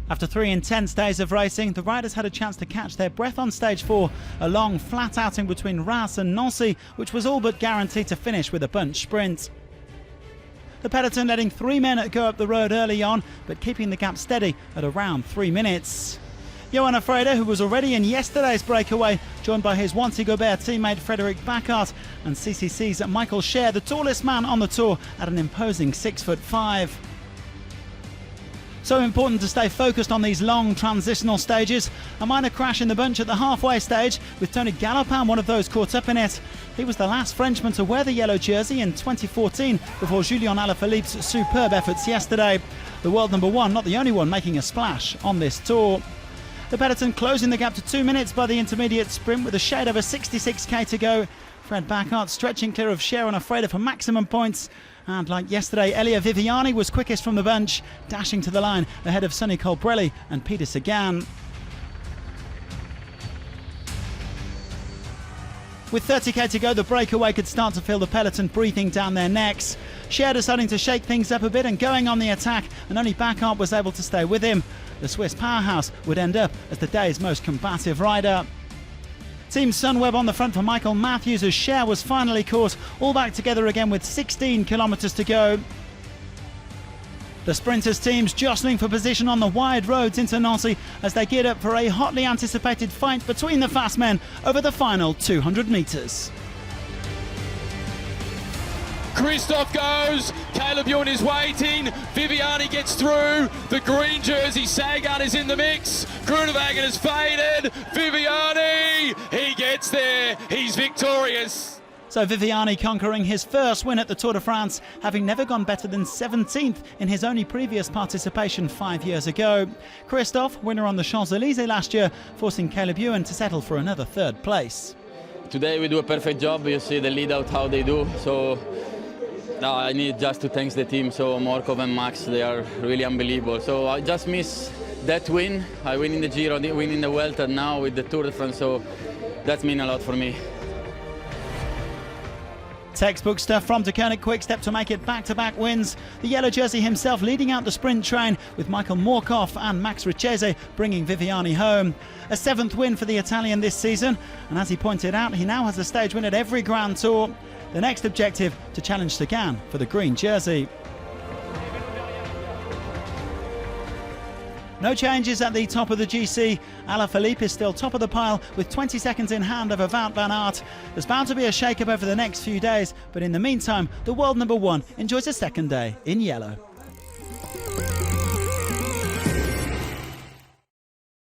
After 3 intense days of racing, the riders had a chance to catch their breath on stage 4, a long flat outing between Reims and Nancy, which was all but guaranteed to finish with a bunch sprint. The peloton letting 3 men go up the road early on, but keeping the gap steady at around 3 minutes. Johan Freder, who was already in yesterday's breakaway, joined by his Wanty-Gobert teammate Frederick Bacart, and CCC's Michael Scher, the tallest man on the Tour, at an imposing 6'5". So important to stay focused on these long transitional stages. A minor crash in the bunch at the halfway stage, with Tony Galopin one of those caught up in it. He was the last Frenchman to wear the yellow jersey in 2014 before Julian Alaphilippe's superb efforts yesterday. The world number 1 not the only one making a splash on this tour. The peloton closing the gap to 2 minutes by the intermediate sprint with a shade over 66k to go. Fred Bacart stretching clear of Scher and Freder for maximum points. And like yesterday, Elia Viviani was quickest from the bunch, dashing to the line ahead of Sonny Colbrelli and Peter Sagan. With 30k to go, the breakaway could start to feel the peloton breathing down their necks. Scher deciding to shake things up a bit and going on the attack, and only Bacart was able to stay with him. The Swiss powerhouse would end up as the day's most combative rider. Team Sunweb on the front for Michael Matthews as Scher was finally caught, all back together again with 16 kilometres to go. The sprinters teams jostling for position on the wide roads into Nancy as they geared up for a hotly anticipated fight between the fast men over the final 200 metres. Christoph goes, Caleb Ewan is waiting, Viviani gets through, the green jersey Sagan is in the mix, Groenewegen has faded, Viviani, he gets there, he's victorious. So Viviani conquering his first win at the Tour de France, having never gone better than 17th in his only previous participation 5 years ago. Christoph, winner on the Champs-Élysées last year, forcing Caleb Ewan to settle for another 3rd place. Today we do a perfect job, you see the lead out how they do, so I need just to thank the team, so Morkov and Max, they are really unbelievable. So I just miss that win. I win in the Giro, win in the Vuelta, and now with the Tour de France, so that means a lot for me. Textbook stuff from De Koning Quick-Step to make it back-to-back wins. The yellow jersey himself leading out the sprint train, with Michael Morkov and Max Richese bringing Viviani home. A 7th win for the Italian this season, and as he pointed out, he now has a stage win at every Grand Tour. The next objective, to challenge Sagan for the green jersey. No changes at the top of the GC. Alaphilippe is still top of the pile with 20 seconds in hand over Wout van Aert. There's bound to be a shake-up over the next few days, but in the meantime, the world number 1 enjoys a second day in yellow.